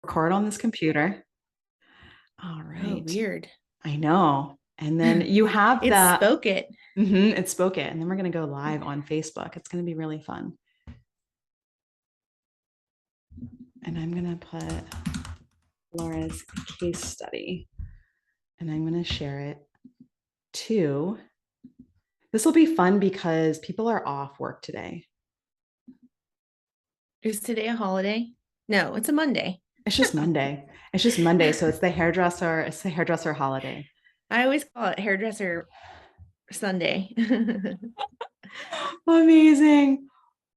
record on this computer. All Oh, right. weird. I know. And then you have It the, spoke it. it spoke it. And then we're going to go live on Facebook. It's going to be really fun. And I'm going to put Laura's case study and I'm going to share it too. This will be fun because people are off work today. Is today a holiday? No, it's a Monday. It's just Monday. It's just Monday. So it's the hairdresser holiday. I always call it hairdresser Sunday. Amazing.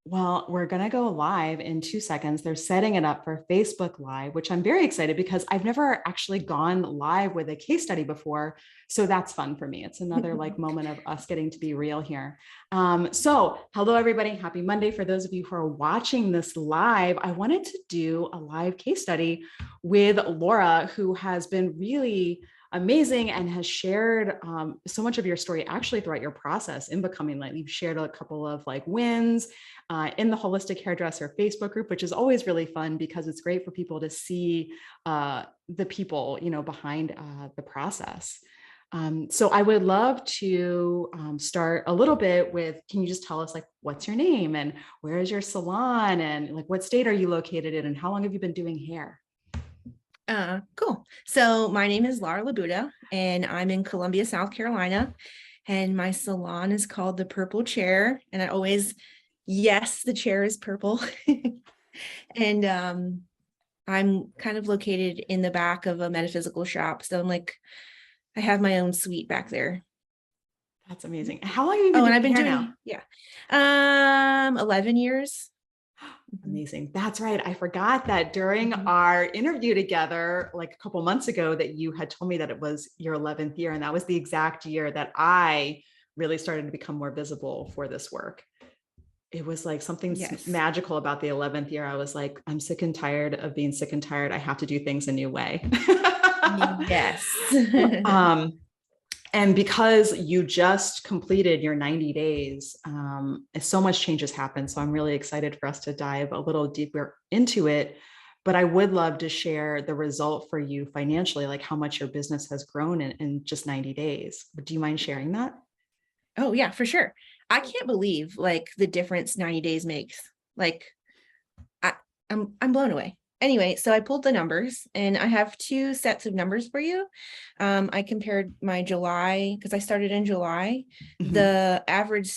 Well, we're going to go live in 2 seconds. They're setting it up for Facebook Live, which I'm very excited because I've never actually gone live with a case study before. So that's fun for me. It's another moment of us getting to be real here. So hello, everybody. Happy Monday. For those of you who are watching this live, I wanted to do a live case study with Laura, who has been really amazing and has shared so much of your story actually throughout your process in becoming light. You've shared a couple of wins in the Holistic Hairdresser Facebook group, which is always really fun because it's great for people to see the people, behind the process. So I would love to start a little bit with, can you just tell us what's your name and where is your salon and what state are you located in and how long have you been doing hair? Cool. So my name is Laura Labuda and I'm in Columbia, South Carolina. And my salon is called the Purple Chair. And I always, yes, the chair is purple. And I'm kind of located in the back of a metaphysical shop. So I have my own suite back there. That's amazing. How long have you been And I've doing been hair doing, now? yeah, 11 years. Amazing. That's right. I forgot that during Mhm. our interview together, a couple months ago, that you had told me that it was your 11th year. And that was the exact year that I really started to become more visible for this work. It was something Yes. magical about the 11th year. I was like, I'm sick and tired of being sick and tired. I have to do things a new way. Yes. um, and because you just completed your 90 days, so much change has happened. So I'm really excited for us to dive a little deeper into it. But I would love to share the result for you financially, like how much your business has grown in just 90 days. Do you mind sharing that? Oh yeah, for sure. I can't believe the difference 90 days makes. Like I, I'm blown away. Anyway, so I pulled the numbers and I have two sets of numbers for you. I compared my July, because I started in July, Mhm. the average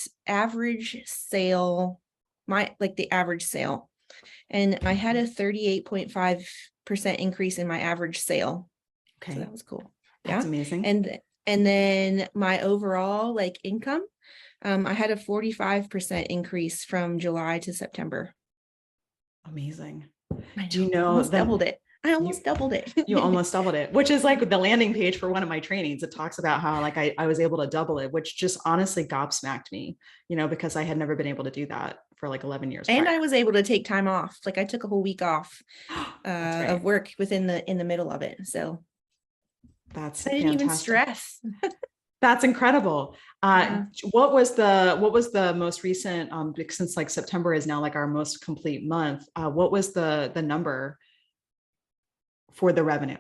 sale, the average sale. And I had a 38.5% increase in my average sale. So Okay. that was cool. That's Yeah. amazing. And then my overall income, I had a 45% increase from July to September. Amazing. I Do you know, know almost doubled the it. I you almost doubled you it. almost doubled it, which is the landing page for one of my trainings. It talks about how I was able to double it, which just honestly gobsmacked me, because I had never been able to do that for 11 years And prior. I was able to take time off. I took a whole week off That's of right. work within in the middle of it. So That's I didn't even fantastic. stress. That's incredible. Yeah. What was the most recent, since September is now our most complete month, what was the number for the revenue?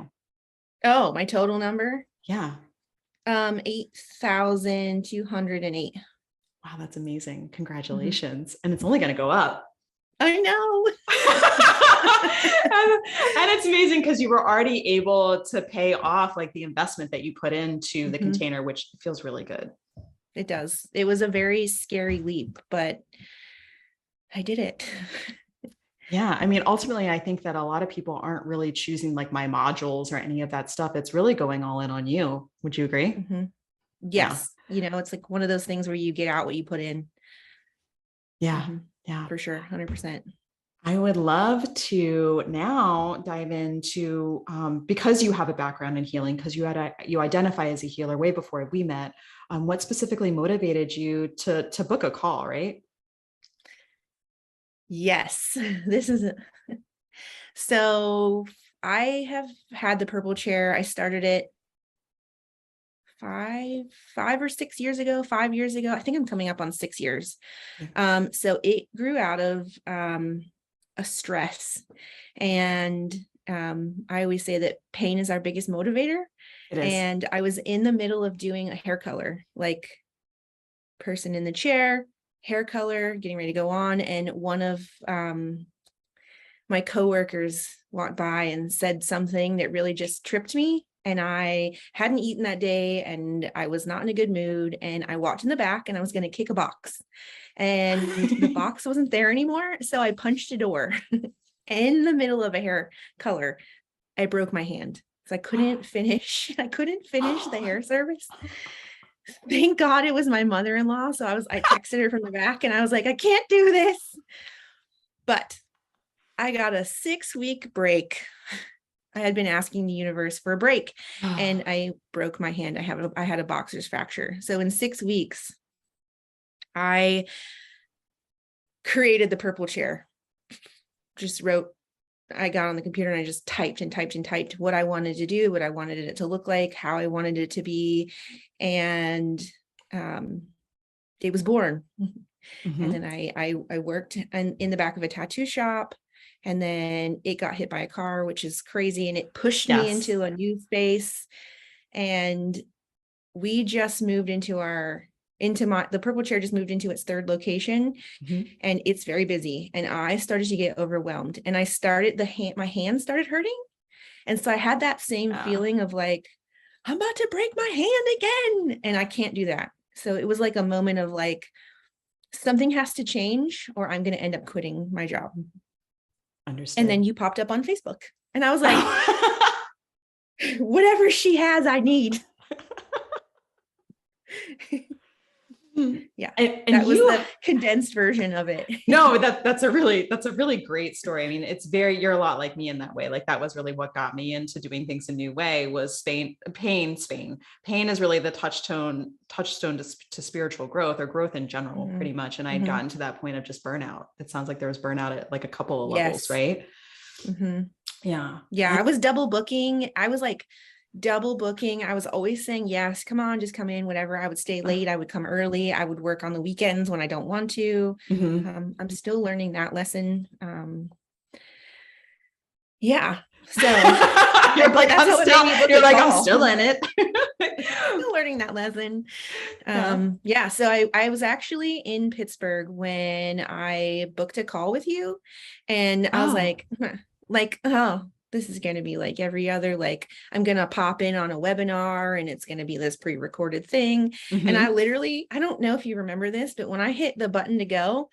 Oh, my total number, Yeah. 8,208. Wow, that's amazing. Mhm. Congratulations. And it's only going to go up. I know. And it's amazing because you were already able to pay off the investment that you put into the Mhm. container, which feels really good. It does. It was a very scary leap, but I did it. Yeah. I mean, ultimately, I think that a lot of people aren't really choosing my modules or any of that stuff. It's really going all in on you. Would you agree? Mhm. Yeah. Yes. It's one of those things where you get out what you put in. Yeah. Mhm. Yeah. For sure. 100%. I would love to now dive into because you have a background in healing, because you identify as a healer way before we met. What specifically motivated you to book a call, right? Yes. This is it. So I have had the purple chair. I started it five, 5 or 6 years ago, 5 years ago. I think I'm coming up on 6 years. Yeah. So it grew out of a stress. And I always say that pain is our biggest motivator. It is. And I was in the middle of doing a hair color, like person in the chair, hair color, getting ready to go on. And one of my coworkers walked by and said something that really just tripped me. And I hadn't eaten that day and I was not in a good mood. And I walked in the back and I was going to kick a box. And the box wasn't there anymore. So I punched a door in the middle of a hair color. I broke my hand. So I couldn't finish the hair service. Thank God it was my mother-in-law. So I texted her from the back and I was like, I can't do this. But I got a 6-week break. I had been asking the universe for a break and I broke my hand. I had a boxer's fracture. So in 6 weeks, I created the purple chair. I got on the computer and I just typed and typed and typed what I wanted to do, what I wanted it to look like, how I wanted it to be. And it was born. Mm-hmm. And then I worked in the back of a tattoo shop. And then it got hit by a car, which is crazy. And it pushed me into a new space. And we just moved the purple chair just moved into its 3rd location. Mm-hmm. And it's very busy. And I started to get overwhelmed and my hand started hurting. And so I had that same feeling of like, I'm about to break my hand again. And I can't do that. So it was like a moment of like, something has to change or I'm going to end up quitting my job. Understood. And then you popped up on Facebook and I was like, whatever she has, I need. Yeah. And that was the condensed version of it. No, that's a really great story. I mean, you're a lot like me in that way. Like that was really what got me into doing things a new way was pain. Pain is really the touchstone to spiritual growth or growth in general, mm-hmm. pretty much. And I'd gotten to that point of just burnout. It sounds like there was burnout at like a couple of levels, right? Mm-hmm. Yeah. Yeah. I was double booking. I was always saying, yes, come on, just come in, whatever. I would stay late. I would come early. I would work on the weekends when I don't want to. Mm-hmm. I'm still learning that lesson. Yeah. So you're like, I'm still in it. Still learning that lesson. Yeah. So I was actually in Pittsburgh when I booked a call with you and I was like, this is going to be like every other, like I'm going to pop in on a webinar and it's going to be this pre-recorded thing. Mm-hmm. And I don't know if you remember this, but when I hit the button to go,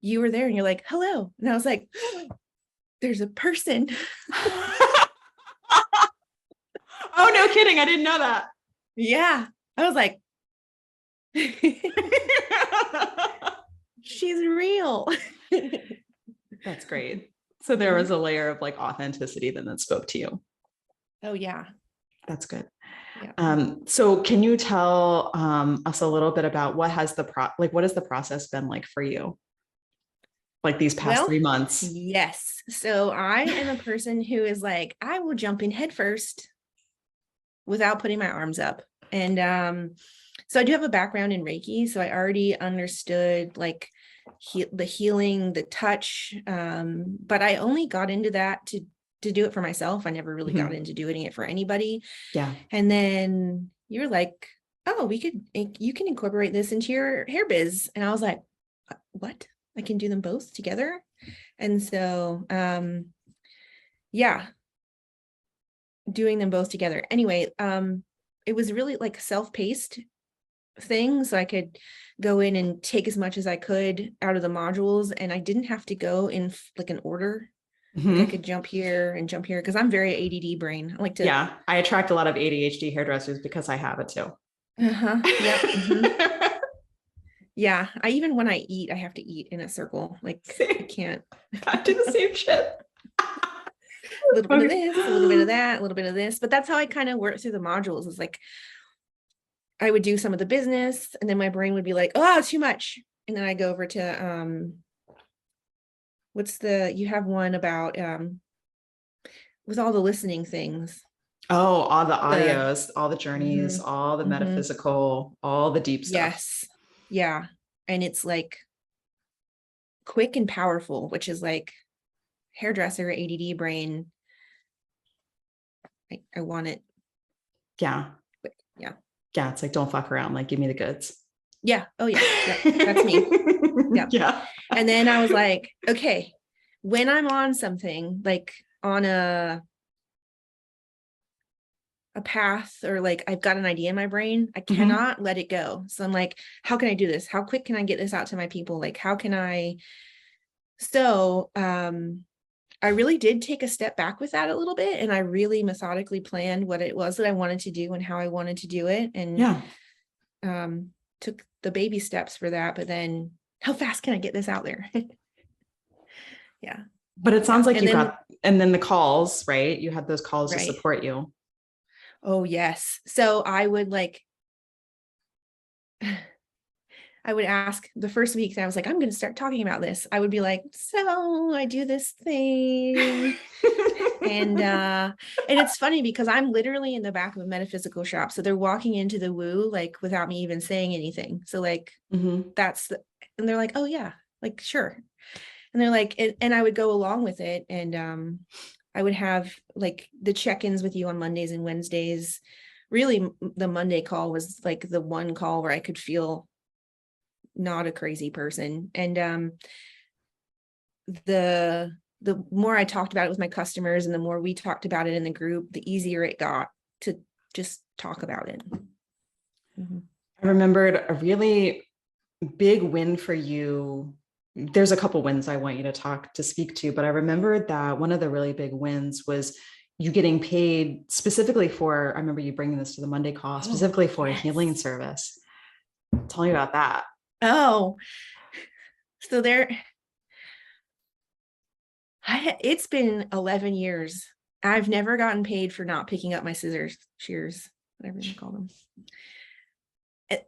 you were there and you're like, hello. And I was like, there's a person. Oh, no kidding. I didn't know that. Yeah. I was like, she's real. That's great. So there was a layer of like authenticity that spoke to you. Oh yeah. That's good. Yeah. So can you tell us a little bit about what has the process been like for you? Like these past 3 months? Yes. So I am a person who is like, I will jump in head first without putting my arms up. And so I do have a background in Reiki. So I already understood like the healing, the touch. But I only got into that to do it for myself. I never really got into doing it for anybody. Yeah. And then you're like, oh, you can incorporate this into your hair biz. And I was like, what? I can do them both together. And so, yeah, doing them both together. Anyway, it was really like self-paced thing. So I could go in and take as much as I could out of the modules. And I didn't have to go in like an order. Mm-hmm. Like I could jump here and jump here because I'm very ADD brain. I like to. Yeah. I attract a lot of ADHD hairdressers because I have it too. Uh-huh. Yep. Mm-hmm. Yeah. When I eat, I have to eat in a circle. Like I can't. I do the same shit. A little bit of this, a little bit of that, a little bit of this. But that's how I kind of work through the modules. It's like I would do some of the business and then my brain would be like, oh, too much. And then I go over to you have one about with all the listening things. Oh, all the audios, all the journeys, all the metaphysical, all the deep stuff. Yes. Yeah. And it's like quick and powerful, which is like hairdresser, ADD brain. I want it. Yeah. But yeah. Yeah. It's like, don't fuck around. Like, give me the goods. Yeah. Oh yeah. Yep. That's me. Yeah. Yeah. And then I was like, okay, when I'm on something, like on a path, or like I've got an idea in my brain, I Mhm. cannot let it go. So I'm like, how can I do this? How quick can I get this out to my people? Like, how can I? So I really did take a step back with that a little bit, and I really methodically planned what it was that I wanted to do and how I wanted to do it, and Yeah. took the baby steps for that. But then, how fast can I get this out there? Yeah, But it yeah, sounds like and you then got, and then the calls, right? You had those calls to right. support you. Oh yes. So I would like, I would ask the first week that I was like, I'm going to start talking about this. I would be like, so I do this thing. And it's funny because I'm literally in the back of a metaphysical shop. So they're walking into the woo like without me even saying anything. So like Mhm. and they're like, oh yeah, like sure. And they're like, and I would go along with it. And I would have like the check-ins with you on Mondays and Wednesdays. Really, the Monday call was like the one call where I could feel not a crazy person. And the more I talked about it with my customers and the more we talked about it in the group, the easier it got to just talk about it. Mhm. I remembered a really big win for you. There's a couple wins I want you to speak to, but I remembered that one of the really big wins was you getting paid specifically for, I remember you bringing this to the Monday call, Oh, specifically for a healing yes. service. Tell me about that. Oh, so it's been 11 years. I've never gotten paid for not picking up my scissors, shears, whatever you call them.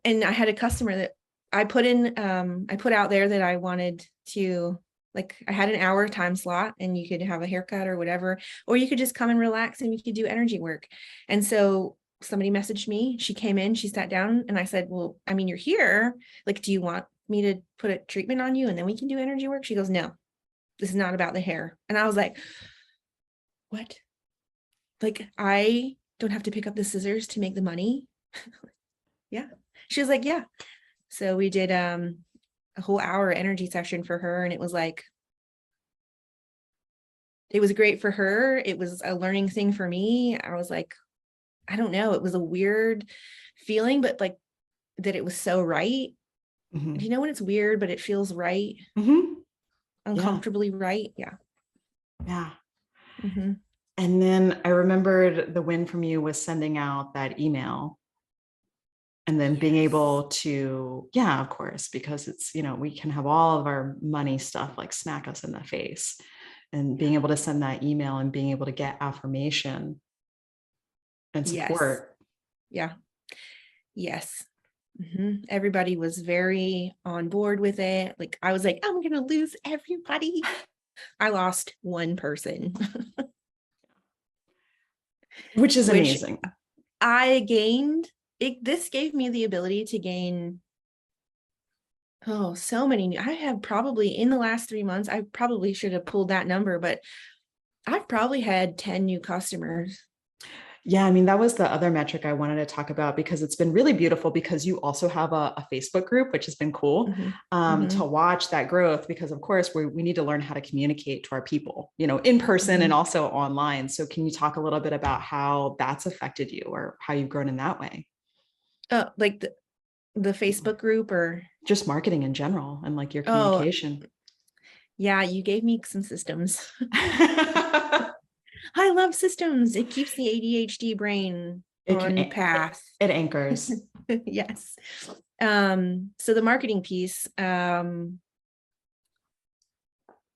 And I had a customer that I put out there that I wanted to, like, I had an hour time slot and you could have a haircut or whatever, or you could just come and relax and you could do energy work. And so somebody messaged me, she came in, she sat down, and I said, well, I mean, you're here. Like, do you want me to put a treatment on you and then we can do energy work? She goes, no, this is not about the hair. And I was like, what? Like, I don't have to pick up the scissors to make the money? Yeah. She was like, yeah. So we did a whole hour energy session for her, and it was like, it was great for her. It was a learning thing for me. I was like, I don't know, it was a weird feeling, but like that it was so right. Mhm. You know when it's weird, but it feels right, Mhm. Yeah. uncomfortably right. Yeah. Yeah. Mm-hmm. And then I remembered the win from you was sending out that email and then being Yes. able to, yeah, of course, because it's, we can have all of our money stuff like smack us in the face, and Yeah. being able to send that email and being able to get affirmation and Yes. support. Yeah. Yes. Mm-hmm. Everybody was very on board with it. Like I was like, I'm gonna lose everybody. I lost one person, Which is which amazing. I gained. This gave me the ability to gain, oh, so many new. I have probably in the last 3 months, I probably should have pulled that number, but I've probably had 10 new customers. Yeah, I mean, that was the other metric I wanted to talk about because it's been really beautiful because you also have a Facebook group, which has been cool Mm-hmm. to Mm-hmm. watch that growth because, of course, we need to learn how to communicate to our people, in person and Mm-hmm. also online. So, can you talk a little bit about how that's affected you or how you've grown in that way? Like the Facebook group, or Just marketing in general and like your oh communication. yeah, you gave me some systems. I love systems. It keeps the ADHD brain It can, on path. it anchors. Yes. So the marketing piece,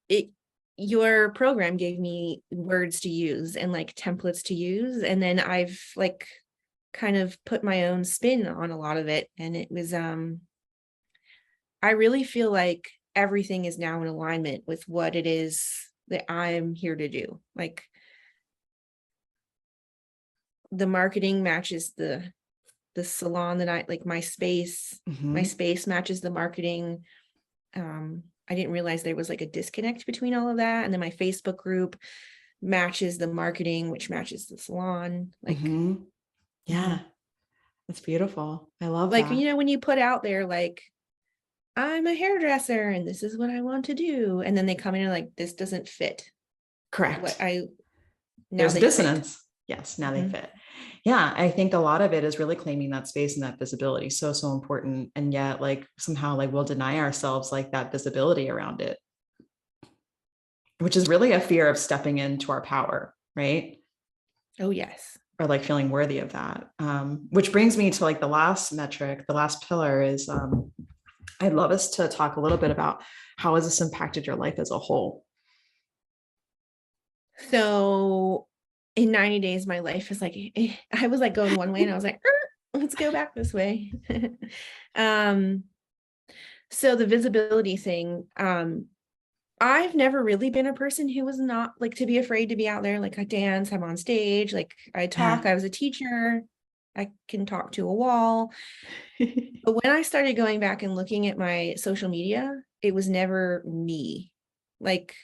it your program gave me words to use and like templates to use, and then I've like kind of put my own spin on a lot of it, and it was I really feel like everything is now in alignment with what it is that I'm here to do. Like the marketing matches the salon that I like, my Mhm. space matches the marketing. I didn't realize there was like a disconnect between all of that. And then my Facebook group, matches the marketing, which matches the salon. Yeah, Mhm. that's beautiful. I love Like, that. you know, when you put out there, like, I'm a hairdresser and this is what I want to do. And then they come in and like, this doesn't fit what Correct. I, now There's they fit. dissonance. Yes, now they Mhm. fit. Yeah, I think a lot of it is really claiming that space and that visibility. So, so important. And yet, like, somehow, like, we'll deny ourselves like that visibility around it, which is really a fear of stepping into our power, right? Oh, yes. Or like feeling worthy of that. Which brings me to like the last metric, the last pillar is I'd love us to talk a little bit about how has this impacted your life as a whole? So in 90 days, my life is like, I was like going one way and I was like, let's go back this way. um, so the visibility thing, I've never really been a person who was not like to be afraid to be out there. Like I dance, I'm on stage, like I talk, Yeah. I was a teacher, I can talk to a wall. But when I started going back and looking at my social media, it was never me. Like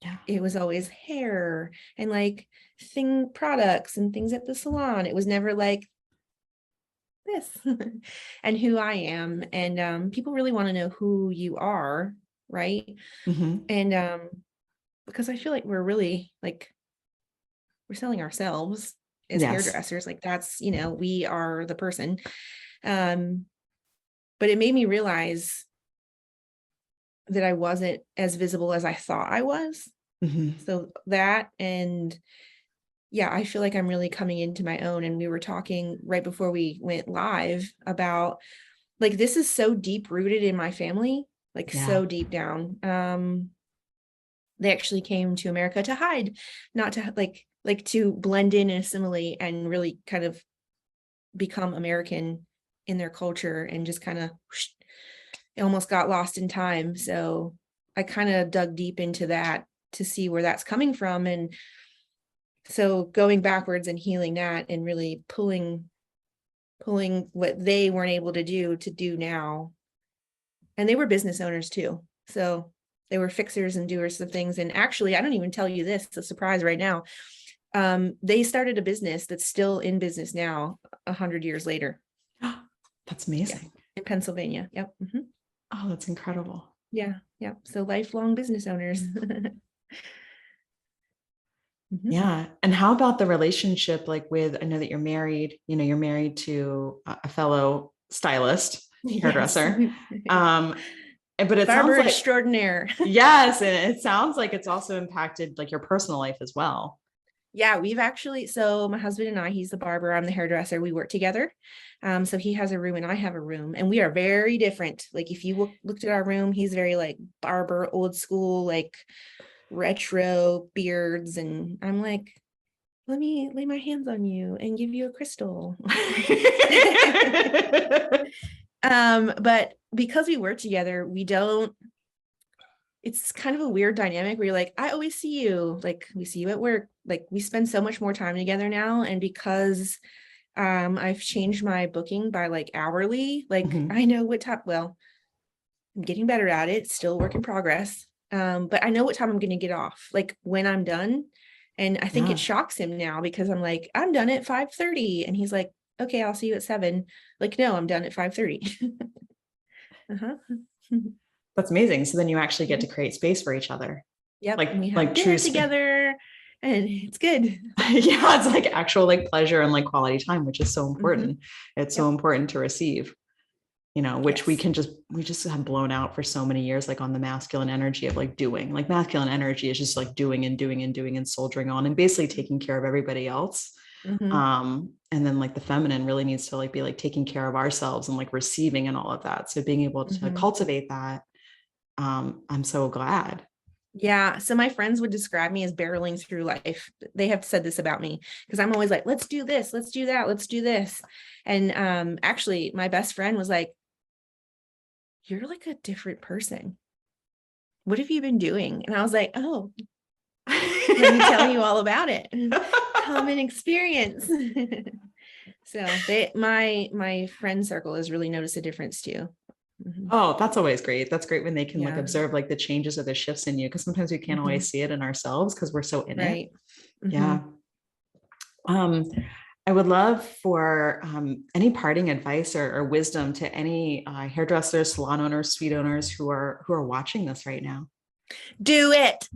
Yeah. it was always hair and like thing products and things at the salon. It was never like this and who I am. And people really want to know who you are, right? Mm-hmm. And because I feel like we're really like we're selling ourselves as Yes. hairdressers. Like that's, you know, we are the person. Um, but it made me realize that I wasn't as visible as I thought I was. Mm-hmm. So that and yeah, I feel like I'm really coming into my own. And we were talking right before we went live about like this is so deep rooted in my family, like Yeah. so deep down. They actually came to America to hide, not to like to blend in and assimilate and really kind of become American in their culture and just kind of almost got lost in time. So I kind of dug deep into that to see where that's coming from. And so going backwards and healing that and really pulling what they weren't able to do now. And they were business owners too. So they were fixers and doers of things. And actually, I don't even tell you this, it's a surprise right now. They started a business that's still in business now, 100 years later. That's Yeah, amazing. in Pennsylvania. Yep. Oh, that's incredible. Yeah, yeah. So lifelong business owners. Mhm. Yeah. And how about the relationship like with, I know that you're married, you know, you're married to a fellow stylist, Yes. hairdresser. But it sounds Barber like, extraordinaire. yes, and it sounds like it's also impacted like your personal life as well. Yeah, we've actually, so my husband and I, he's the barber, I'm the hairdresser, we work together. So he has a room and I have a room, and we are very different. Like if you looked at our room, he's very like barber, old school, like retro beards. And I'm like, let me lay my hands on you and give you a crystal. But because we work together, we don't, it's kind of a weird dynamic where you're like, I always see you, like we see you at work, like we spend so much more time together now. And because I've changed my booking by like hourly, like Mhm. I know what time, well, I'm getting better at it, still work in progress. But I know what time I'm gonna get off, like when I'm done. And I think it Yeah, shocks him now because I'm like, I'm done at 5:30. And he's like, okay, I'll see you at 7. Like, no, I'm done at 5:30. Uh-huh. that's amazing. So then you actually get to create space for each other, Yep. And we have like true dinner space. together and it's good. Yeah, it's like actual like pleasure and like quality time, which is so Mhm. important. It's so Yep. important to receive, you know, which Yes. we just have blown out for so many years, like on the masculine energy of like doing. Like masculine energy is just like doing and doing and doing and soldiering on and basically taking care of everybody else. Mhm. And then like the feminine really needs to like be like taking care of ourselves and like receiving and all of that. So being able to Mhm. cultivate that, I'm so glad. Yeah. So my friends would describe me as barreling through life. They have said this about me because I'm always like, let's do this, let's do that, let's do this. And actually my best friend was like, you're like a different person. What have you been doing? And I was like, oh, let me tell you all about it. Come and experience. So they my friend circle has really noticed a difference too. Mhm. Oh, that's always great. That's great when they can like Yeah. observe like the changes or the shifts in you because sometimes we can't Mhm. always see it in ourselves because we're so in it. Right. Yeah. I would love for any parting advice or wisdom to any hairdressers, salon owners, suite owners who are watching this right now. Do it.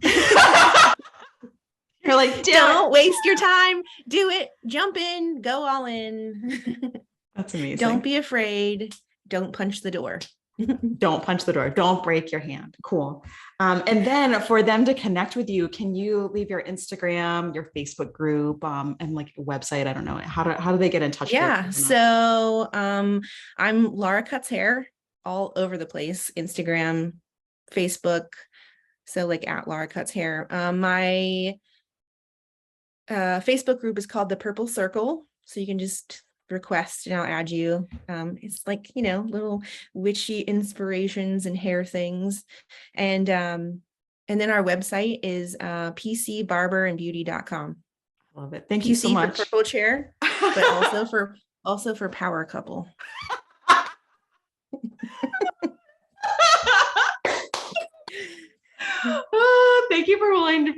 You're like, don't waste your time. Do it. Jump in. Go all in. That's amazing. Don't be afraid. Don't punch the door. Don't punch the door. Don't break your hand. Cool. And then for them to connect with you, can you leave your Instagram, your Facebook group, and like a website? I don't know. How do they get in touch with you? Yeah. So I'm Laura Cuts Hair all over the place. Instagram, Facebook. So like at Laura Cuts Hair. My Facebook group is called the Purple Circle. So you can just request and I'll add you. It's like, little witchy inspirations and hair things. And then our website is pcbarberandbeauty.com. Love it. Thank you so much. For Purple Chair, but also for Power Couple. Oh, thank you for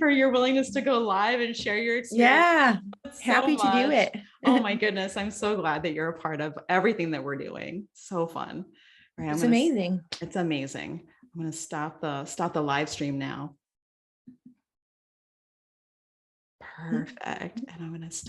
your willingness to go live and share your experience. Yeah, happy to do it. Oh my goodness, I'm so glad that you're a part of everything that we're doing. So fun. Right, it's amazing. It's amazing. I'm going to stop the live stream now. Perfect. And I'm going to stop.